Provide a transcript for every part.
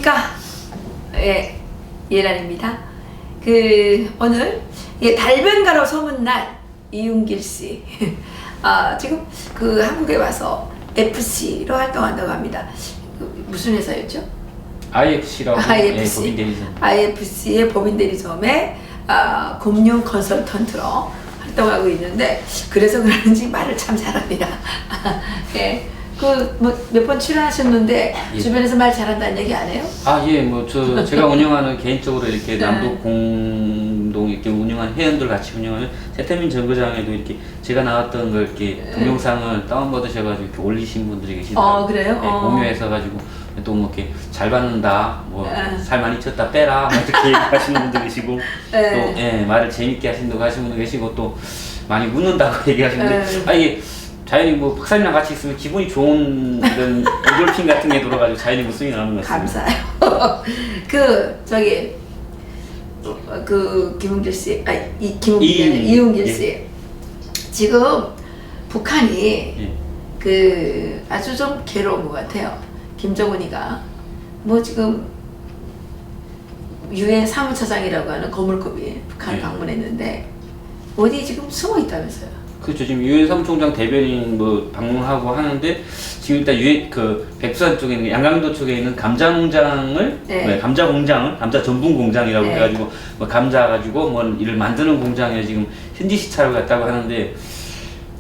안녕하십니까. 예, 예란입니다. 오늘 달변가로 소문난 이윤길 씨. 지금 한국에 와서 FC로 활동한다고 합니다. 무슨 회사였죠? IFC라고. IFC. 법인 대리점. IFC의 법인 대리점에 금융 컨설턴트로 활동하고 있는데, 그래서 그런지 말을 참 잘합니다. 예. 몇 번 출연하셨는데 예. 주변에서 말 잘한다는 얘기 안 해요? 제가 운영하는 개인적으로 이렇게 남북 공동 이렇게 운영하는 회원들 같이 운영하는 세태민 정거장에도 이렇게 제가 나왔던 걸 이렇게 동영상을 다운받으셔가지고 이렇게 올리신 분들이 계시더라고요. 그래요? 공유해서 가지고 또 뭐 이렇게 잘 받는다, 살 많이 쪘다 빼라, 이렇게 얘기하시는 분도 계시고, 또 말을 재밌게 하신다고 하시는 분도 계시고, 또 많이 묻는다고 얘기하시는데, 이게 자연히 박사님이랑 같이 있으면 기분이 좋은 이런 엔돌핀 같은 게 돌아가지고 자연히 웃음이 나는 것 같습니다. 감사해요. 김은길 씨, 이윤길 씨. 지금 북한이 아주 좀 괴로운 것 같아요. 김정은이가 지금 유엔 사무처장이라고 하는 거물급이 북한 방문했는데 어디 지금 숨어 있다면서요? 그렇죠. 지금 유엔 사무총장 대변인 방문하고 하는데, 지금 일단 백두산 쪽에 있는 양강도 쪽에 있는 감자 농장을 감자 전분 공장이라고 해가지고 감자 가지고 일을 만드는 공장에 지금 현지 시찰을 갔다고 하는데,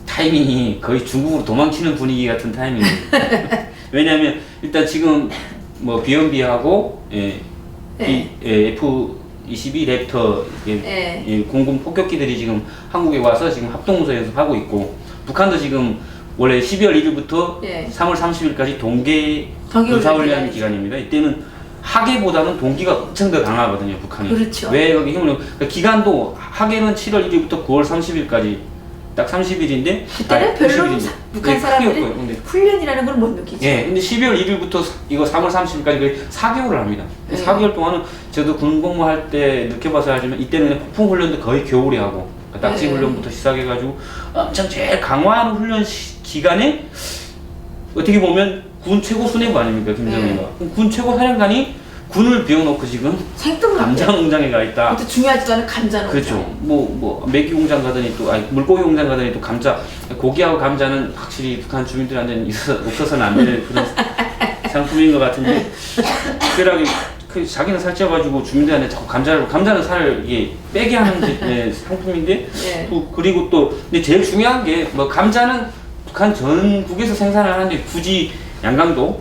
타이밍이 거의 중국으로 도망치는 분위기 같은 타이밍이에요. 왜냐하면 일단 지금 비연비하고 F-22 랩터 공군 폭격기들이 지금 한국에 와서 지금 합동문서 연습하고 있고, 북한도 지금 원래 12월 1일부터 3월 30일까지 동계 군사훈련 기간입니다. 이때는 하계보다는 동기가 엄청 더 강하거든요, 북한이. 그렇죠. 왜 여기 힘을 기간도 하계는 7월 1일부터 9월 30일까지 딱 30일인데, 그때는 별로 북한 사람들이 훈련이라는 걸 못 느끼죠. 근데 12월 1일부터 이거 3월 30일까지 거의 4개월을 합니다. 4개월 동안은 저도 군복무 할 때 느껴봐서 알지만, 이때는 그냥 폭풍 훈련도 거의 겨울에 하고, 딱지 훈련부터 시작해가지고 엄청 제일 강화하는 훈련 기간에 어떻게 보면 군 최고 수뇌부 아닙니까, 김정은이가. 군 최고 사령관이 군을 비워놓고 지금 감자 농장에 가 있다. 또 중요하지도 않은 감자 농장. 그렇죠. 메기 공장 가더니 또 물고기 공장 가더니 또 감자, 고기하고 감자는 확실히 북한 주민들한테는 없어서는 안 되는 그런 상품인 것 같은데, 특별하게 자기는 살쪄가지고 주민들한테 자꾸 감자는 살을 빼게 하는 상품인데, 그리고 또 근데 제일 중요한 게 감자는 북한 전국에서 생산을 하는데, 굳이 양강도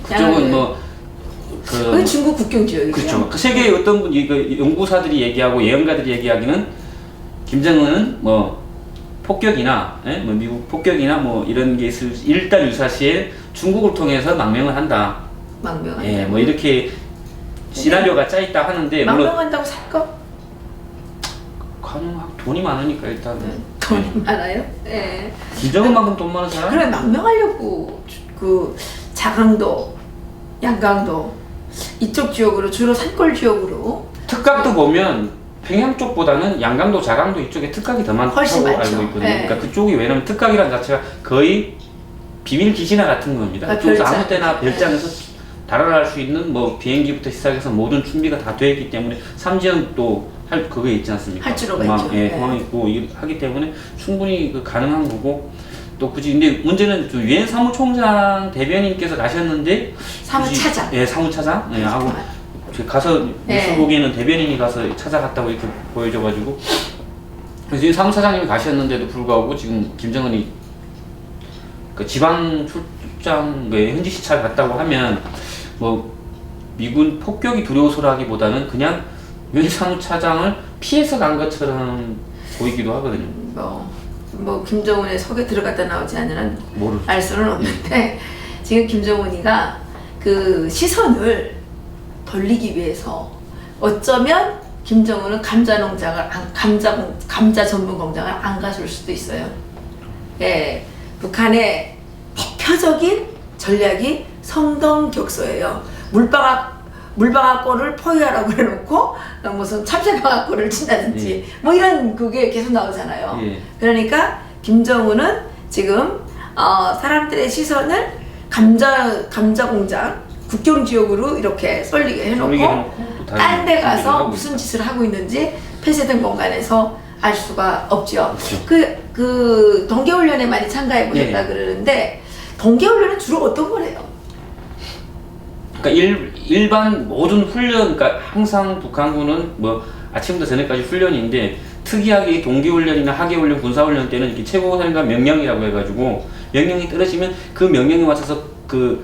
그쪽은 거기 중국 국경 지역이죠. 그렇죠. 세계의 어떤 연구사들이 얘기하고 예언가들이 얘기하기는, 김정은은 폭격이나 미국 폭격이나 이런 게 일단 유사시에 중국을 통해서 망명을 한다. 이렇게 시나리오가 짜 있다 하는데, 망명한다고 살까? 돈이 많으니까 일단. 돈이 많아요? 김정은만큼 돈 많은 사람? 그래, 망명하려고 자강도, 양강도 이쪽 지역으로, 주로 산골 지역으로. 특각도 보면 평양 쪽보다는 양강도, 자강도 이쪽에 특각이 더 많다고 알고 있거든요. 그러니까 그쪽이, 왜냐면 특각이라는 자체가 거의 비밀 기지나 같은 겁니다. 그쪽에서 아무 때나 별장에서 달아날 수 있는 비행기부터 시작해서 모든 준비가 다 되어 있기 때문에, 삼지연도 그게 있지 않습니까? 할지로가 있죠. 공항 있고 하기 때문에 충분히 가능한 거고, 또 굳이 근데 문제는 유엔 사무총장 대변인께서 가셨는데, 사무차장. 사무차장 하고 가서 뉴스 보기에는 대변인이 가서 찾아갔다고 이렇게 보여줘가지고, 그래서 사무차장님이 가셨는데도 불구하고 지금 김정은이 지방 출장 현지 시찰 갔다고 하면 미군 폭격이 두려워서라기보다는 그냥 유엔 사무차장을 피해서 간 것처럼 보이기도 하거든요. 김정은의 속에 들어갔다 나오지 않는 한 알 수는 없는데, 지금 김정은이가 시선을 돌리기 위해서 어쩌면 김정은은 감자 농장을 감자 전분 공장을 안 가줄 수도 있어요. 북한의 대표적인 전략이 성동격소예요. 물방앗골을 포위하라고 해놓고 무슨 참새방앗골을 친다든지 이런 그게 계속 나오잖아요. 그러니까 김정은은 지금 사람들의 시선을 감자 공장 국경 지역으로 이렇게 쏠리게 해놓고 딴 데 가서 무슨 짓을 하고 있는지 폐쇄된 공간에서 알 수가 없죠. 그 동계훈련에 많이 참가해 보셨다 그러는데 동계훈련은 주로 어떤 거래요? 그러니까 일반 모든 훈련, 그러니까 항상 북한군은 뭐 아침부터 저녁까지 훈련인데 특이하게 동계훈련이나 하계훈련, 군사훈련 때는 이렇게 최고사령관 명령이라고 해가지고 명령이 떨어지면 그 명령에 맞춰서 그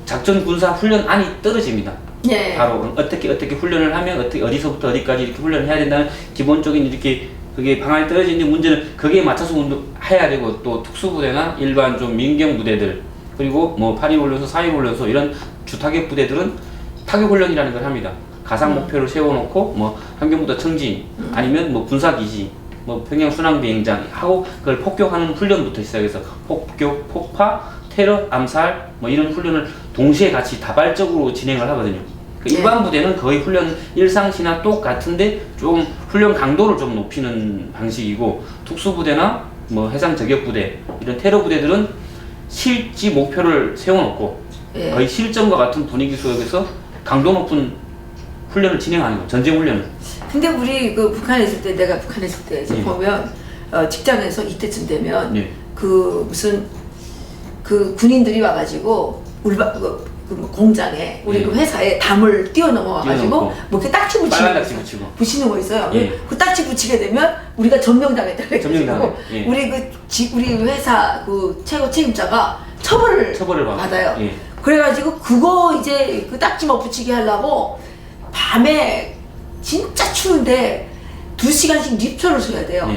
작전 군사 훈련 안이 떨어집니다. 예. 바로 어떻게 훈련을 하면 어디서부터 어디까지 이렇게 훈련을 해야 된다는 기본적인 이렇게 그게 방안이 떨어지는데 문제는 거기에 맞춰서 해야 되고 또 특수부대나 일반 좀 민경 부대들 그리고 뭐 8.2훈련소, 4.2훈련소 이런 주타격 부대들은 타격훈련이라는 걸 합니다. 가상 목표를 세워놓고 뭐 함경부대 청진 아니면 뭐 군사기지 뭐 평양 순항비행장 하고 그걸 폭격하는 훈련부터 시작해서 폭격, 폭파, 테러, 암살 뭐 이런 훈련을 동시에 같이 다발적으로 진행을 하거든요. 일반 부대는 거의 훈련 일상시나 똑같은데 좀 훈련 강도를 좀 높이는 방식이고 특수부대나 뭐 해상 저격부대 이런 테러 부대들은 실지 목표를 세워놓고 거의 실전과 같은 분위기 속에서 강도 높은 훈련을 진행하는 거예요. 전쟁 훈련을. 근데 우리 그 북한에 있을 때 내가 북한에 있을 때 이제 보면 직장에서 이때쯤 되면 그 무슨 그 군인들이 와가지고 뭐 공장에 우리 그 회사에 담을 뛰어넘어가지고 뭐 이렇게 딱지 붙이는 거 있어요. 그 딱지 붙이게 되면 우리가 점령당했다 그래가지고 우리 회사 그 최고 책임자가 처벌을 받아요. 그래가지고 그거 이제 그 딱지 못 붙이게 하려고 밤에 진짜 추운데 2시간씩 립초를 써야 돼요.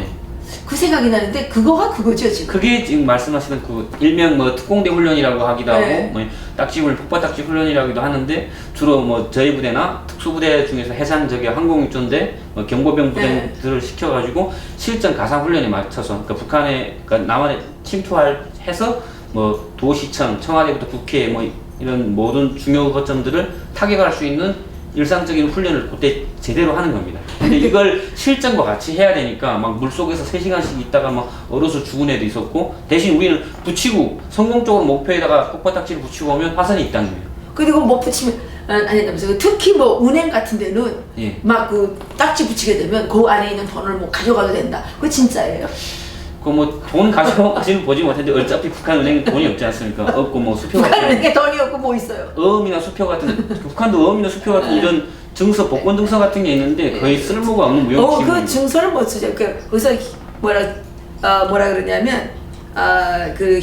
그 생각이 나는데 그거가 그거죠 지금. 그게 지금 말씀하시는 그 일명 뭐 특공대 훈련이라고 하기도 하고 뭐 딱지 훈련, 폭파 딱지 훈련이라고도 하는데 주로 뭐 저희 부대나 특수부대 중에서 해상 저격 항공육전대, 뭐 경보병 부대들을 시켜가지고 실전 가상 훈련에 맞춰서 그러니까 북한에 그러니까 남한에 침투해서 뭐 도시청, 청와대부터 국회 뭐 이런 모든 중요 거점들을 타격할 수 있는 일상적인 훈련을 그때 제대로 하는 겁니다. 근데 이걸 실전과 같이 해야 되니까 막 물속에서 3시간씩 있다가 막 얼어서 죽은 애도 있었고 대신 우리는 붙이고 성공적으로 목표에다가 폭파딱지를 붙이고 오면 화선이 있다는 거예요. 그리고 뭐 붙이면 아니다면서 특히 뭐 은행 같은 데는 막 그 딱지 붙이게 되면 그 안에 있는 돈을 뭐 가져가도 된다. 그거 진짜예요? 그 뭐 돈 가져가시는 보지 못했는데 어차피 북한 은행에 돈이 없지 않습니까? 없고 뭐 수표 같은 북한 은행에 돈이 없고 뭐 있어요? 어음이나 수표 같은 북한도 어음이나 수표 같은 이런 증서, 복권 증서 같은 게 있는데 거의 쓸모가 없는 무용지. 그 증서를 못 쓰죠. 거기서 뭐라 그러냐면 그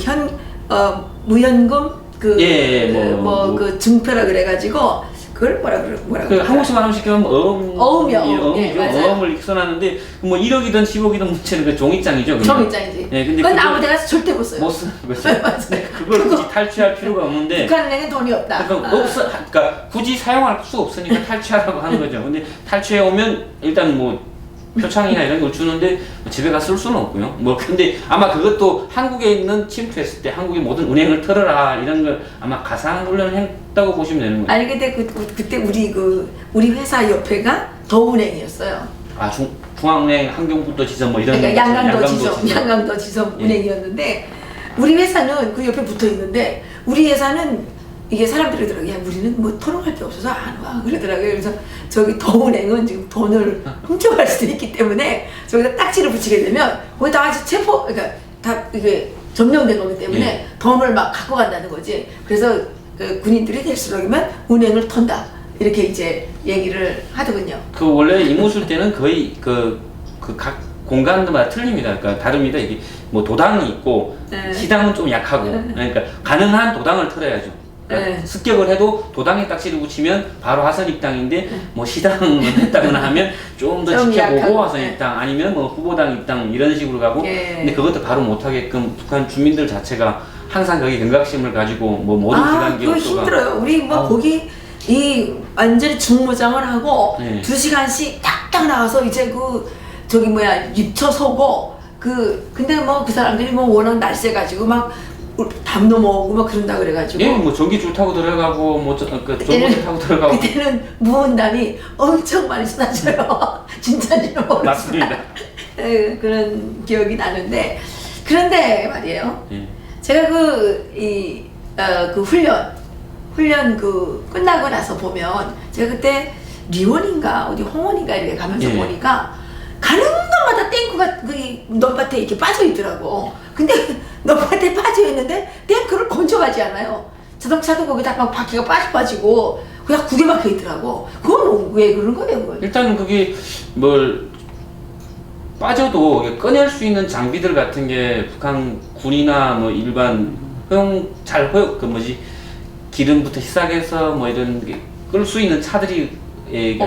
무연금 그 증표라 그래가지고 그걸 뭐라 그 한국식 말하면 쉽게 하면 어음이요. 어음을 써놨는데 뭐 1억이든 10억이든 문제는 그 종이장이죠. 종이장이지. 근데 그건 아무 데나 절대 못 써요. 못 쓰는 거죠. 그걸 굳이 탈취할 필요가 없는데. 북한은행에 돈이 없다. 그러니까 굳이 사용할 수 없으니까 탈취하라고 하는 거죠. 근데 탈취해 오면 일단 뭐 표창이나 이런 걸 주는데 집에 가 쓸 수는 없고요. 뭐 근데 아마 그것도 한국에 있는 침투했을 때 한국의 모든 은행을 털어라 이런 걸 아마 가상 훈련을 했다고 보시면 되는 거예요. 아니 근데 그때 우리 회사 옆에가 더은행이었어요. 아 중앙은행, 한경부도 지점 뭐 이런. 그러니까 양강도 지점 은행이었는데 우리 회사는 그 옆에 붙어 있는데 우리 회사는 이게 사람들이 그러더라고요. 야, 우리는 뭐 토론할 게 없어서 안 와. 그러더라고요. 그래서 저기 더은행은 지금 돈을 훔쳐갈 수도 있기 때문에 저기다 딱지를 붙이게 되면 거기다 아주 그러니까 다 이게 점령된 거기 때문에 돈을 막 갖고 간다는 거지. 그래서 그 군인들이 될수록이면 은행을 턴다. 이렇게 이제 얘기를 하더군요. 그 원래 임무술 때는 거의 각 공간마다 틀립니다. 그러니까 다릅니다. 이게 뭐 도당이 있고 시당은 좀 약하고 그러니까 가능한 도당을 털어야죠. 그러니까 습격을 해도 도당에 딱지를 붙이면 바로 화선 입당인데 뭐 시당을 했다거나 하면 좀 더 지켜보고 화선 입당 아니면 뭐 후보당 입당 이런 식으로 가고 근데 그것도 바로 못하게끔 북한 주민들 자체가 항상 거기 경각심을 가지고 뭐 모든 기관 기업소가 그거 힘들어요. 우리 뭐 거기 완전히 중무장을 하고 2시간씩 딱딱 나와서 이제 저기 입처 서고 근데 뭐 그 사람들이 뭐 워낙 날쌔 가지고 막 담 넘어오고 막 그런다 그래가지고 뭐 전기줄 타고 들어가고 뭐 전봇대 타고 들어가고 그때는 무언담이 엄청 많이 쏟아져요. 진짜인지는 모르겠어요. 맞습니다. 그런 기억이 나는데 그런데 말이에요. 제가 그 훈련 훈련 그 끝나고 나서 보면 제가 그때 리원인가 어디 홍원인가 이렇게 가면서 예. 보니까 가는 곳마다 탱크가 그 넘밭에 이렇게 빠져 있더라고. 근데 넘밭에 빠져 있는데 탱크를 건져가지 않아요. 자동차도 거기다 막 바퀴가 빠지고 그냥 구겨 막혀 있더라고. 그건 왜 그런 거예요? 그건? 일단은 그게 뭘 빠져도 이게 꺼낼 수 있는 장비들 같은 게 북한 군이나 뭐 일반 그 뭐지 기름부터 시작해서 뭐 이런 게 끌 수 있는 차들이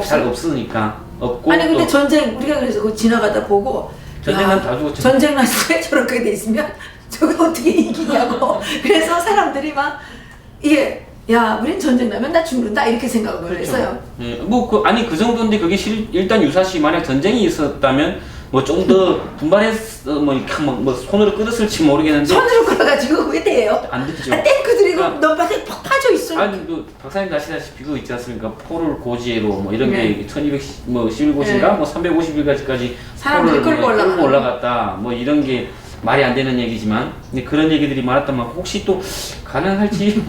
잘 없으니까 없고. 아니 근데 또 전쟁 우리가 그래서 그거 지나가다 보고 전쟁 야, 다 죽었죠. 전쟁 났을 때 저렇게 돼 있으면 저거 어떻게 이기냐고. 그래서 사람들이 막 이게 야 우린 전쟁 나면 나 죽는다 이렇게 생각을 했어요. 예, 뭐 아니 그 정도인데 그게 일단 유사시 만약 전쟁이 있었다면 뭐 좀 더 분발해서 뭐 이렇게 뭐 손으로 끌었을지 모르겠는데 손으로 끌어가지고 그게 돼요. 안 되죠. 탱크들이 그러니까 넘밭에 팍 빠져 있어. 아니 그 박사님 아시다시피 그거 있지 않습니까? 포를 고지로 뭐 이런 네. 게 1211곳인가 네. 뭐 350일까지까지 사람들이 끌고 올라갔다 뭐 이런 게 말이 안 되는 얘기지만 근데 그런 얘기들이 많았다면 혹시 또 가능할지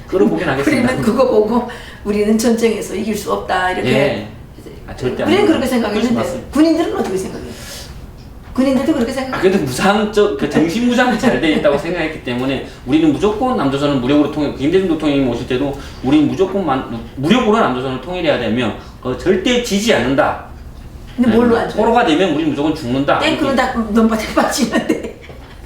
끌어보긴 하겠습니다. 우리는 그거 보고 우리는 전쟁에서 이길 수 없다 이렇게. 예. 절대 우리는 그렇게 그렇지 생각했는데 맞습니다. 군인들은 어떻게 생각해요? 군인들도 그렇게 생각해요. 그래도 무장적 그 정신 무장이 잘 돼 있다고 생각했기 때문에 우리는 무조건 남조선을 무력으로 김대중 대통령이 오실 때도 우리는 무조건 무력으로 남조선을 통일해야 되며 절대 지지 않는다. 근데 뭘로 안 줘요? 포로가 되면 우리는 무조건 죽는다. 탱크는 다 넘밭에 빠지는데.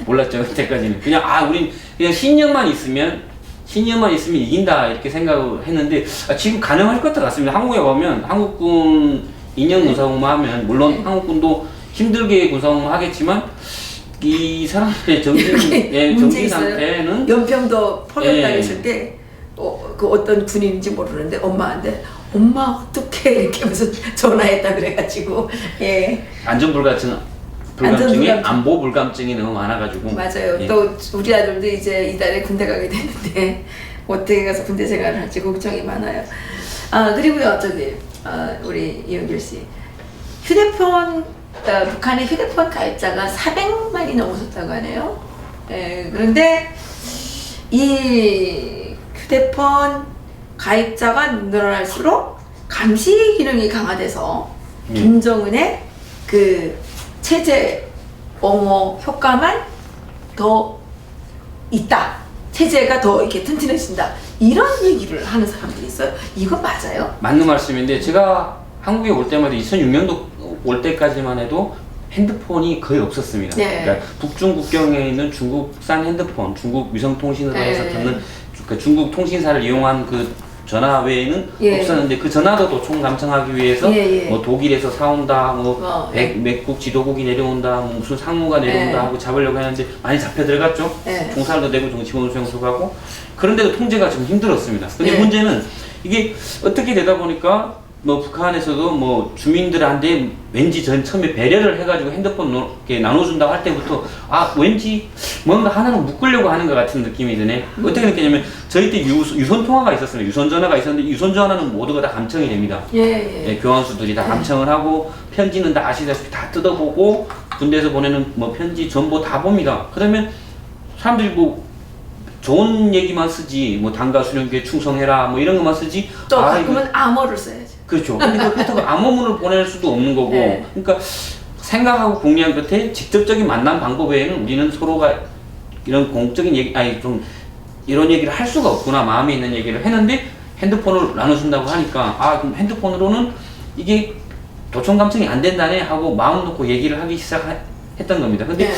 몰랐죠 그때까지는 그냥 우린 그냥 신념만 있으면 이긴다 이렇게 생각을 했는데 지금 가능할 것 같습니다. 한국에 가면 한국군 인형 군사공무하면 물론 한국군도 힘들게 군사공무 하겠지만 이 사람들의 정신 상태는 연평도 포격당했을 때 그 어떤 군인인지 모르는데 엄마한테 엄마 어떡해 이렇게 하면서 전화했다 그래가지고 예. 안전불감증이 안보 불감증이 너무 많아가지고 맞아요. 예. 또 우리 아들도 이제 이달에 군대 가게 됐는데 어떻게 가서 군대 생활을 할지 걱정이 많아요. 그리고요 우리 이은길 씨 휴대폰 북한의 휴대폰 가입자가 400만이 넘어섰다고 하네요. 예, 그런데 이 휴대폰 가입자가 늘어날수록 감시 기능이 강화돼서 김정은의 그 체제 옹호 효과만 더 있다. 체제가 더 이렇게 튼튼해진다. 이런 얘기를 하는 사람들이 있어요. 이거 맞아요? 맞는 말씀인데 제가 한국에 올 때마다 2006년도 올 때까지만 해도 핸드폰이 거의 없었습니다. 네. 그러니까 북중 국경에 있는 중국산 핸드폰, 중국 위성통신으로 해서 네. 듣는 그 중국 통신사를 이용한 그 전화 외에는 예. 없었는데 그 전화도 도청 감청하기 위해서 예. 뭐 독일에서 사온다, 뭐 맥국 지도국이 내려온다, 뭐 무슨 상무가 내려온다 하고 잡으려고 했는데 많이 잡혀 들어갔죠. 종살도 되고 정치범 수용소가고 그런데도 통제가 좀 힘들었습니다. 근데 문제는 이게 어떻게 되다 보니까 뭐 북한에서도 뭐 주민들한테 왠지 전 처음에 배려를 해가지고 핸드폰 이렇게 나눠준다고 할 때부터 왠지 뭔가 하나는 묶으려고 하는 것 같은 느낌이 드네. 어떻게 느끼냐면 저희 때 유선 통화가 있었습니다. 유선 전화가 있었는데 유선 전화는 모두가 다 감청이 됩니다. 예, 교환수들이 다 감청을 하고 편지는 다 아시다시피 다 뜯어보고 군대에서 보내는 뭐 편지 전부 다 봅니다. 그러면 사람들이 뭐 좋은 얘기만 쓰지 뭐 당가 수령교에 충성해라 뭐 이런 것만 쓰지 또 가끔은 암호를 써야지. 그렇죠. 근데 그렇다고 암호문을 보낼 수도 없는 거고 그러니까 생각하고 궁리한 끝에 직접적인 만남 방법 외에는 우리는 서로가 이런 공적인 얘기 좀 이런 얘기를 할 수가 없구나 마음에 있는 얘기를 했는데 핸드폰을 나눠준다고 하니까 그럼 핸드폰으로는 이게 도청 감청이 안 된다네 하고 마음 놓고 얘기를 하기 시작했던 겁니다. 근데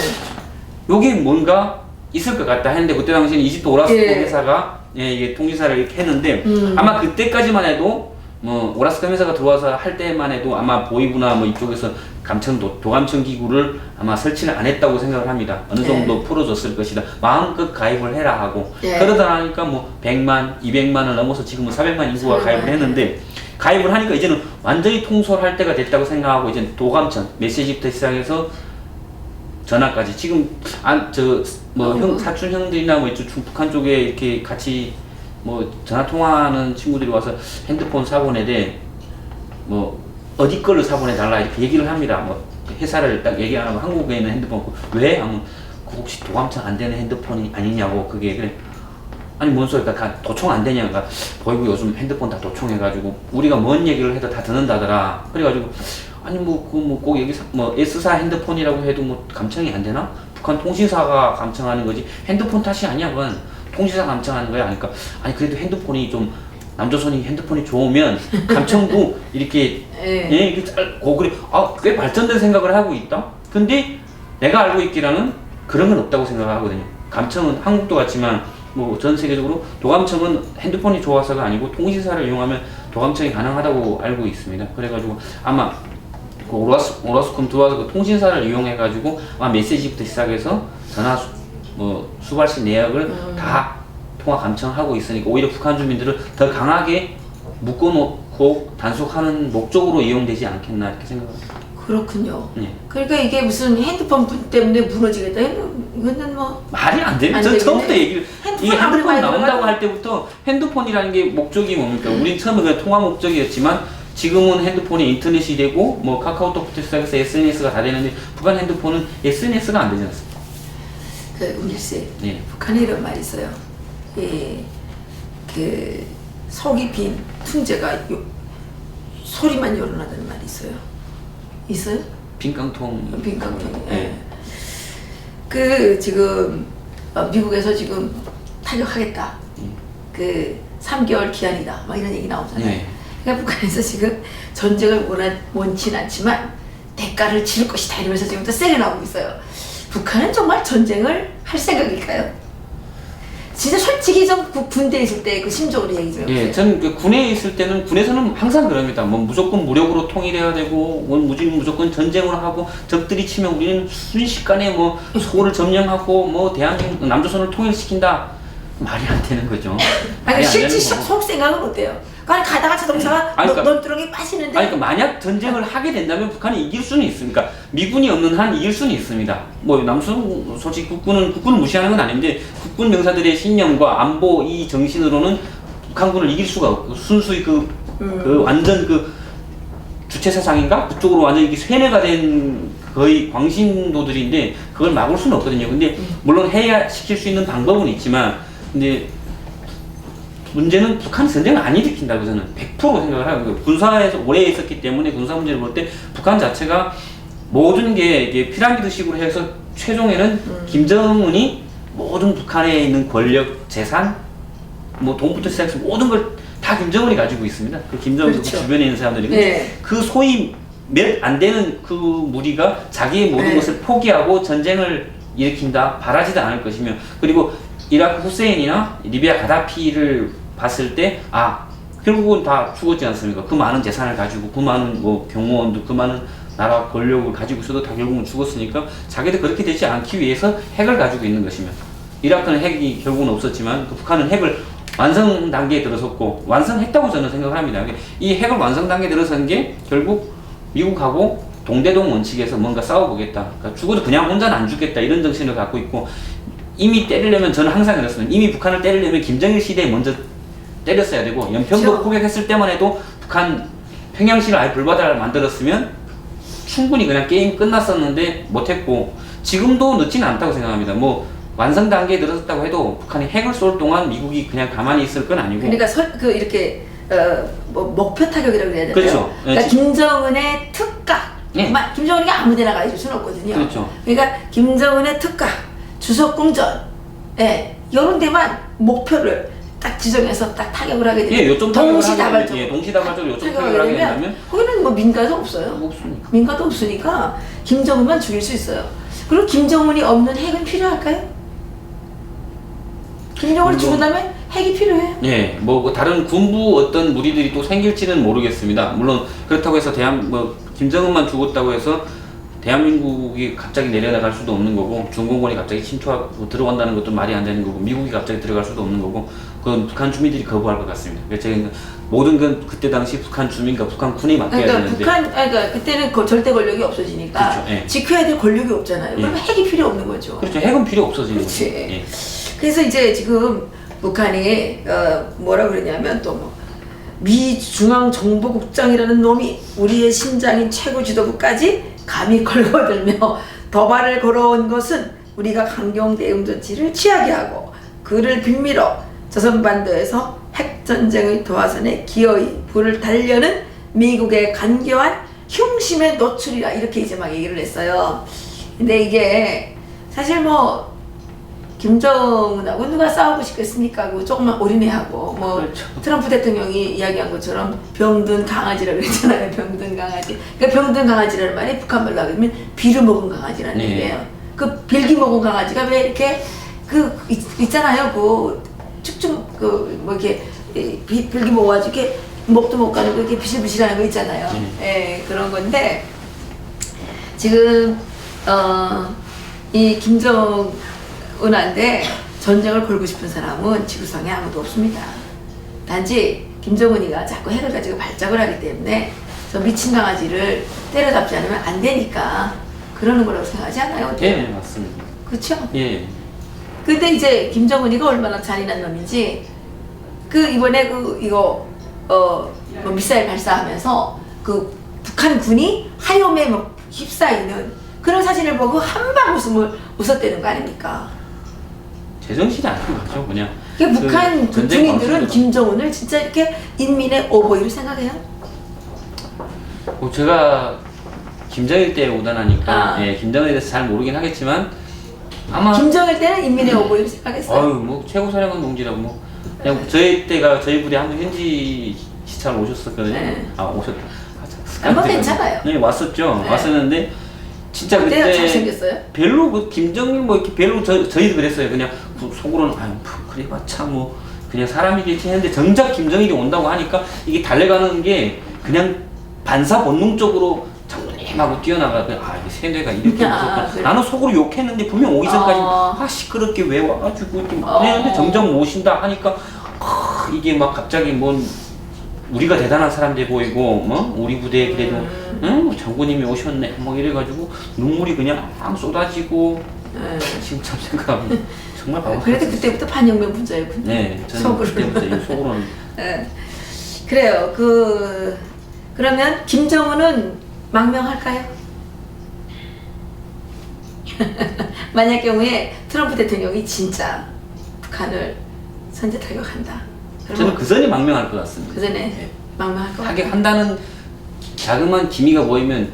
요게 뭔가 있을 것 같다 했는데 그때 당시에는 이집트 오라스코 회사가 이게 통지사를 이렇게 했는데 아마 그때까지만 해도 뭐 오라스코 회사가 들어와서 할 때만 해도 아마 보이부나 뭐 이쪽에서 도감청 기구를 아마 설치를 안 했다고 생각을 합니다. 어느 정도 풀어줬을 것이다. 마음껏 가입을 해라 하고 그러다 보니까 뭐 100만, 200만을 넘어서 지금은 400만 인구가 가입을 했는데 가입을 하니까 이제는 완전히 통솔할 때가 됐다고 생각하고 이제 도감청 메시지부터 시작해서 전화까지 지금 사촌 형들이나 뭐 이쪽 북한 쪽에 이렇게 같이 뭐 전화 통화하는 친구들이 와서 핸드폰 사보내되 뭐 어디 걸로 사보내달라 이렇게 얘기를 합니다. 뭐 회사를 딱 얘기 안 하고 한국에 있는 핸드폰 왜 하면 혹시 도감청 안 되는 핸드폰이 아니냐고 그게 그래 아니 뭔 소리야, 다 도청 안 되냐가 보이고 요즘 핸드폰 다 도청해가지고 우리가 뭔 얘기를 해도 다 듣는다더라. 그래가지고 아니 꼭 여기 S사 핸드폰이라고 해도 뭐 감청이 안 되나? 북한 통신사가 감청하는 거지 핸드폰 탓이 아니야. 그건 통신사 감청하는 거야. 그러니까 아니 그래도 핸드폰이 좀 남조선이 핸드폰이 좋으면 감청도 이렇게 이렇게 그래 꽤 발전된 생각을 하고 있다. 근데 내가 알고 있기로는 그런 건 없다고 생각하거든요. 감청은 한국도 같지만 뭐 전 세계적으로 도감청은 핸드폰이 좋아서가 아니고 통신사를 이용하면 도감청이 가능하다고 알고 있습니다. 그래가지고 아마 그 오라스콤 들어와서 그 통신사를 이용해가지고 아마 메시지부터 시작해서 전화 수발시 내역을 다 통화 감청하고 있으니까 오히려 북한 주민들을 더 강하게 묶어놓고 단속하는 목적으로 이용되지 않겠나 이렇게 생각합니다. 그렇군요. 네. 그러니까 이게 무슨 핸드폰 때문에 무너지겠다. 이거는 뭐 말이 안 돼요. 전 처음부터 얘기를 이 핸드폰 나온다고 할 때부터 핸드폰이라는 게 목적이 뭡니까? 우린 처음에 그냥 통화 목적이었지만 지금은 핸드폰이 인터넷이 되고 뭐 카카오톡부터 시작해서 SNS가 다 되는데 북한 핸드폰은 SNS가 안 되지 않습니까? 그 은길 씨, 네. 북한에 이런 말이 있어요. 그 속이 빈 퉁제가 소리만 열어나다는 말이 있어요. 있어요? 빈깡통. 빈깡통. 네. 그 지금 미국에서 지금 타격하겠다. 그 3개월 기한이다. 막 이런 얘기 나오잖아요. 네. 그러니까 북한에서 지금 전쟁을 원치는 않지만 대가를 치를 것이다 이러면서 지금부터 세게 나오고 있어요. 북한은 정말 전쟁을 할 생각일까요? 진짜 솔직히 좀 군대에 있을 때 그 심적으로 얘기 좀 해보세요. 예, 저는 그 군에 있을 때는 군에서는 항상 그럽니다. 뭐 무조건 무력으로 통일해야 되고, 뭐 무조건 전쟁을 하고 적들이 치면 우리는 순식간에 뭐 소를 점령하고 뭐 대한민국 남조선을 통일시킨다. 말이 안 되는 거죠. 아니 실제 속 생각은 어때요? 아니 가다가 자동차가 널뚜렁이 빠지는데. 아니 그러니까 만약 전쟁을 하게 된다면 북한이 이길 수는 있습니까? 미군이 없는 한 이길 수는 있습니다. 뭐 남선 솔직히 국군을 무시하는 건 아닌데 국군 병사들의 신념과 안보 이 정신으로는 북한군을 이길 수가 없고 순수히 그 완전 그 주체 사상인가 그쪽으로 완전 이게 세뇌가 된 거의 광신도들인데 그걸 막을 수는 없거든요. 근데 물론 해야 시킬 수 있는 방법은 있지만 근데. 문제는 북한이 전쟁을 안 일으킨다고 저는 100% 생각을 하고 군사에서 오래 있었기 때문에 군사 문제를 볼 때 북한 자체가 모든 게 이게 피라미드식으로 해서 최종에는 김정은이 모든 북한에 있는 권력, 재산, 뭐 돈부터 시작해서 모든 걸 다 김정은이 가지고 있습니다. 그 김정은 그렇죠. 주변에 있는 사람들이 네. 그 소위 몇 안 되는 그 무리가 자기의 모든 것을 포기하고 전쟁을 일으킨다 바라지도 않을 것이며 그리고 이라크 후세인이나 리비아 가다피를 봤을 때 결국은 다 죽었지 않습니까? 그 많은 재산을 가지고 그 많은 뭐 경호원도 그 많은 나라 권력을 가지고 있어도 다 결국은 죽었으니까 자기도 그렇게 되지 않기 위해서 핵을 가지고 있는 것이며 이라크는 핵이 결국은 없었지만 그 북한은 핵을 완성 단계에 들어섰고 완성했다고 저는 생각을 합니다. 이 핵을 완성 단계에 들어선 게 결국 미국하고 동대동 원칙에서 뭔가 싸워보겠다. 그러니까 죽어도 그냥 혼자는 안 죽겠다 이런 정신을 갖고 있고 이미 때리려면 저는 항상 그랬습니다. 이미 북한을 때리려면 김정일 시대에 먼저 때렸어야 되고 연평도 그렇죠. 포격했을 때만 해도 북한 평양시를 아예 불바다를 만들었으면 충분히 그냥 게임 끝났었는데 못했고 지금도 늦지는 않다고 생각합니다. 뭐 완성 단계에 들어섰다고 해도 북한이 핵을 쏠 동안 미국이 그냥 가만히 있을 건 아니고 그러니까 이렇게 뭐 목표 타격이라고 해야 되나요? 그렇죠. 그러니까 김정은의 특각. 네. 김정은이 아무데나 가줄 수는 없거든요. 그렇죠. 그러니까 김정은의 특각, 주석궁전, 이런 데만 목표를 딱 지정해서 딱 타격을 하게 되면 요점 동시다발적으로 동시다발적으로 요점 타격을 하게 된다면 거기는 뭐 민가도 없어요. 없으니까. 민가도 없으니까 김정은만 죽일 수 있어요. 그리고 김정은이 없는 핵은 필요할까요? 김정은이 죽은 다음에 핵이 필요해요. 예, 뭐 다른 군부 어떤 무리들이 또 생길지는 모르겠습니다. 물론 그렇다고 해서 김정은만 죽었다고 해서 대한민국이 갑자기 내려나갈 수도 없는 거고 중공군이 갑자기 침투하고 들어간다는 것도 말이 안 되는 거고 미국이 갑자기 들어갈 수도 없는 거고 그건 북한 주민들이 거부할 것 같습니다. 그래서 제가 모든 건 그때 당시 북한 주민과 북한 군이 맡겨야 되는데 그러니까 그때는 절대 권력이 없어지니까 그렇죠, 예. 지켜야 될 권력이 없잖아요. 그러면 핵이 필요 없는 거죠. 그렇죠. 핵은 필요 없어지는 그렇지. 거죠. 예. 그래서 이제 지금 북한이 뭐라 그러냐면 또 뭐 미 중앙정보국장이라는 놈이 우리의 심장인 최고 지도부까지 감히 걸거들며 도발을 걸어온 것은 우리가 강경 대응 조치를 취하게 하고 그를 빌미로 조선반도에서 핵전쟁의 도화선에 기어이 불을 달려는 미국의 간교한 흉심에 노출이라 이렇게 이제 막 얘기를 했어요. 근데 이게 사실 뭐 김정은하고 누가 싸우고 싶겠습니까? 그 조그만 어린애하고 뭐 그렇죠. 트럼프 대통령이 이야기한 것처럼 병든 강아지라고 그랬잖아요. 병든 강아지. 그러니까 병든 강아지라는 말이 북한말로 하면 비를 먹은 강아지라는 네. 얘기예요. 그 빌기 먹은 강아지가 왜 이렇게 있잖아요. 그 축축 뭐 이렇게 빌기 먹어가지고 이렇게 목도 못 가는 거 이렇게 비실비실하는 거 있잖아요. 예, 그런 건데 지금 이 김정은한테 전쟁을 걸고 싶은 사람은 지구상에 아무도 없습니다. 단지 김정은이가 자꾸 핵을 가지고 발작을 하기 때문에 저 미친 강아지를 때려잡지 않으면 안 되니까 그러는 거라고 생각하지 않아요? 예, 맞습니다. 그렇죠? 예. 근데 이제 김정은이가 얼마나 잔인한 놈인지 이번에 이거 뭐 미사일 발사하면서 북한 군이 하염에 막 휩싸이는 그런 사진을 보고 한방 웃었다는 거 아닙니까? 제정신이 아닌 거죠, 그냥. 북한 전쟁 군인들은 방식으로. 김정은을 진짜 이렇게 인민의 오보이로 생각해요? 제가 김정일 때 오다나니까 예, 김정일에 대해서 잘 모르긴 하겠지만 아마 김정일 때는 인민의 오보이로 생각했어요. 뭐 최고사령관 동지라고 뭐 그냥 저희 때가 저희 부대 한번 현지 시찰 오셨었거든요. 네. 오셨다. 뭐 괜찮아요. 네, 왔었죠. 네. 왔었는데 진짜 그때가 그때 잘생겼어요? 별로 김정일 뭐 이렇게 별로 저희도 그랬어요. 그냥 속으로는 그래봤자 뭐 그냥 사람이겠지 했는데 정작 김정일이 온다고 하니까 이게 달래가는 게 그냥 반사 본능적으로 장군님하고 뛰어나가고 이게 세뇌가 이렇게 무섭다. 그래. 나는 속으로 욕했는데 분명 오기 전까지 시끄럽게 왜 와가지고 이렇게 막 했는데 정작 모신다 하니까 이게 막 갑자기 뭔 우리가 대단한 사람들 보이고 뭐 우리 부대에 그래도 뭐 장군님이 오셨네 뭐 이래가지고 눈물이 그냥 쏟아지고 지금 참 생각하면 정말 바보. 그래도 그때부터 반영면 분자였군요. 네, 저는 속으로. 그때부터 속으로는 네. 그래요. 그러면 김정은은 망명할까요? 만약 경우에 트럼프 대통령이 진짜 북한을 선제 타격한다. 저는 그 전에 망명할 것 같습니다. 그 전에 망명할 것 하게 같아요. 한다는 자그마한 기미가 보이면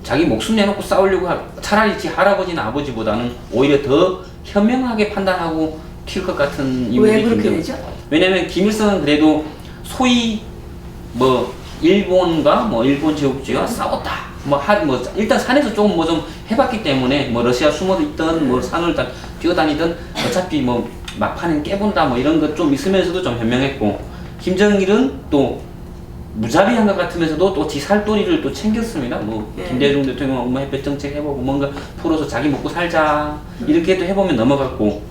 자기 목숨 내놓고 싸우려고 차라리 지 할아버지나 아버지보다는 오히려 더 현명하게 판단하고 튈 것 같은 왜 그렇게 되죠? 왜냐면 김일성은 그래도 소위 뭐 일본과 뭐 일본 제국주의와 싸웠다. 뭐 일단 산에서 조금 뭐 좀 해봤기 때문에 뭐 러시아 숨어 있던 뭐 산을 뛰어다니던 어차피 뭐 막판엔 깨본다 뭐 이런 것 좀 있으면서도 좀 현명했고 김정일은 또 무자비한 것 같으면서도 또 지 살도리를 또 챙겼습니다. 뭐 김대중 대통령 뭐 햇볕 정책 해보고 뭔가 풀어서 자기 먹고 살자 이렇게 또 해보면 넘어갔고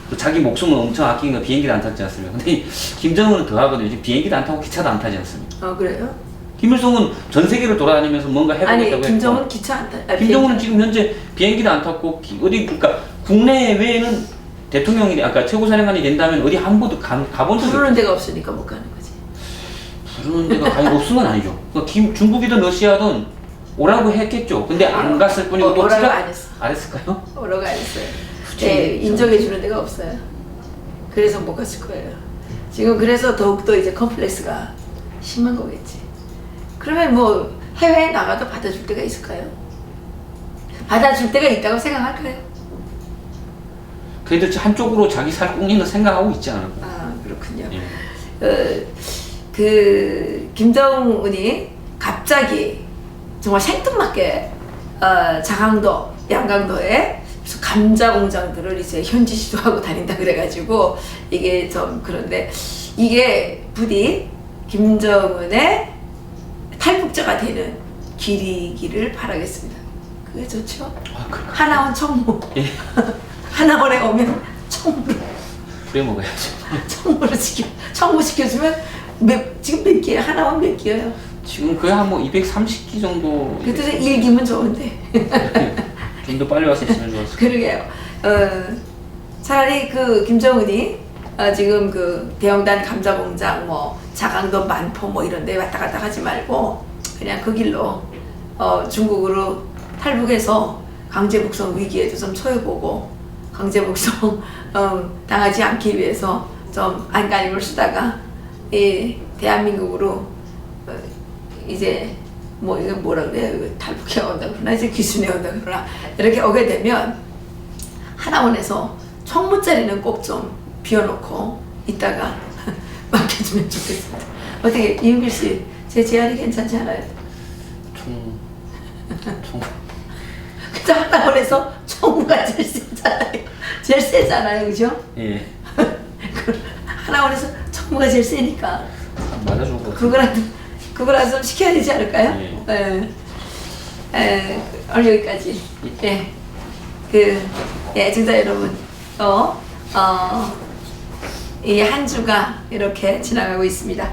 또 자기 목숨을 엄청 아끼는 거 비행기를 안 탔지 않습니까? 근데 김정은은 더 하거든요. 지금 비행기도 안 타고 기차도 안 타지 않습니까? 그래요? 김일성은 전 세계를 돌아다니면서 뭔가 해보겠다고 했고 김정은 기차 안 타. 김정은은 지금 현재 비행기도 안 탔고 어디 그러니까 국내 외에는 대통령이 아까 최고사령관이 된다면 어디 한 번도 가본 적이 부르는 데가 없으니까 못 가는 거지. 부르는 데가 과연 없은 건 아니죠. 그러니까 중국이든 러시아든 오라고 했겠죠. 근데 안 갔을 뿐이고 또 오라고 안 했어. 안 했을까요? 오라고 안 했어요. 네, 인정해 주는 데가 없어요. 그래서 못 갔을 거예요. 지금 그래서 더욱더 이제 컴플렉스가 심한 거겠지. 그러면 뭐 해외에 나가도 받아줄 데가 있을까요? 받아줄 데가 있다고 생각할까요? 그래도 한쪽으로 자기 살 꽁리는 생각하고 있지 않을까. 그렇군요. 예. 김정은이 갑자기 정말 생뚱맞게 자강도, 양강도에 감자 공장들을 이제 현지 시도하고 다닌다 그래가지고 이게 좀 그런데 이게 부디 김정은의 탈북자가 되는 길이기를 바라겠습니다. 그게 좋죠. 하나원 청무. 예. 하나원에 오면 청무로. 그래 먹어야죠. 청무 시켜주면 지금 몇 개야? 하나원 몇 개예요? 지금 거의 한 뭐 230기 정도. 그래도 1기면 좋은데. 좀 더 빨리 왔었으면 좋았을 그러게요. 차라리 김정은이 지금 대형단 감자공장 뭐 자강도 만포 뭐 이런 데 왔다 갔다 하지 말고 그냥 그 길로 중국으로 탈북해서 강제북송 위기에도 좀 처해보고 강제북송 당하지 않기 위해서 좀 안간힘을 쓰다가 이 대한민국으로 이제 뭐 이게 뭐라 그래요? 이거 탈북해 온다 그러나 이제 귀순해 온다 그러나 이렇게 오게 되면 하나원에서 총무자리는 꼭 좀 비워놓고 있다가 맡겨주면 좋겠습니다. 어떻게 이은길 씨, 제 제안이 괜찮지 않아요? 총. 그때 하나원에서 총무가 제일 세잖아요. 제일 세잖아요, 그죠? 예. 하나원에서 총무가 제일 세니까 맞아줄 것 같아요. 그거라도 좀 시켜야 되지 않을까요? 예. 오늘 여기까지. 예. 애청자 여러분, 이 한 주가 이렇게 지나가고 있습니다.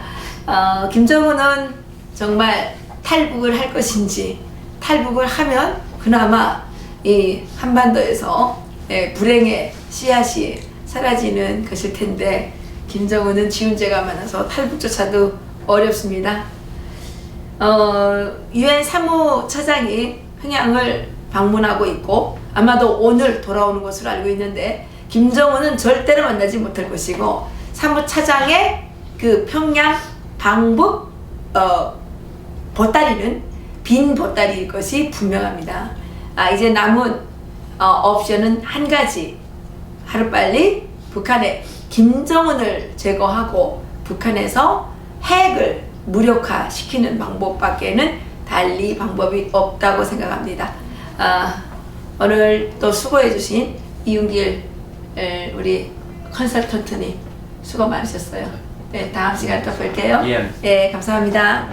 김정은은 정말 탈북을 할 것인지, 탈북을 하면 그나마 이 한반도에서 불행의 씨앗이 사라지는 것일 텐데, 김정은은 지은 죄가 많아서 탈북조차도 어렵습니다. 유엔 사무처장이 평양을 방문하고 있고 아마도 오늘 돌아오는 것으로 알고 있는데, 김정은은 절대로 만나지 못할 것이고 사무차장의 그 평양 방북 보따리는 빈 보따리일 것이 분명합니다. 이제 남은 옵션은 한 가지, 하루빨리 북한의 김정은을 제거하고 북한에서 핵을 무력화시키는 방법밖에는 달리 방법이 없다고 생각합니다. 오늘 또 수고해 주신 이윤길 우리 컨설턴트님 수고 많으셨어요. 네, 다음 시간에 또 뵐게요. 예. 네, 감사합니다.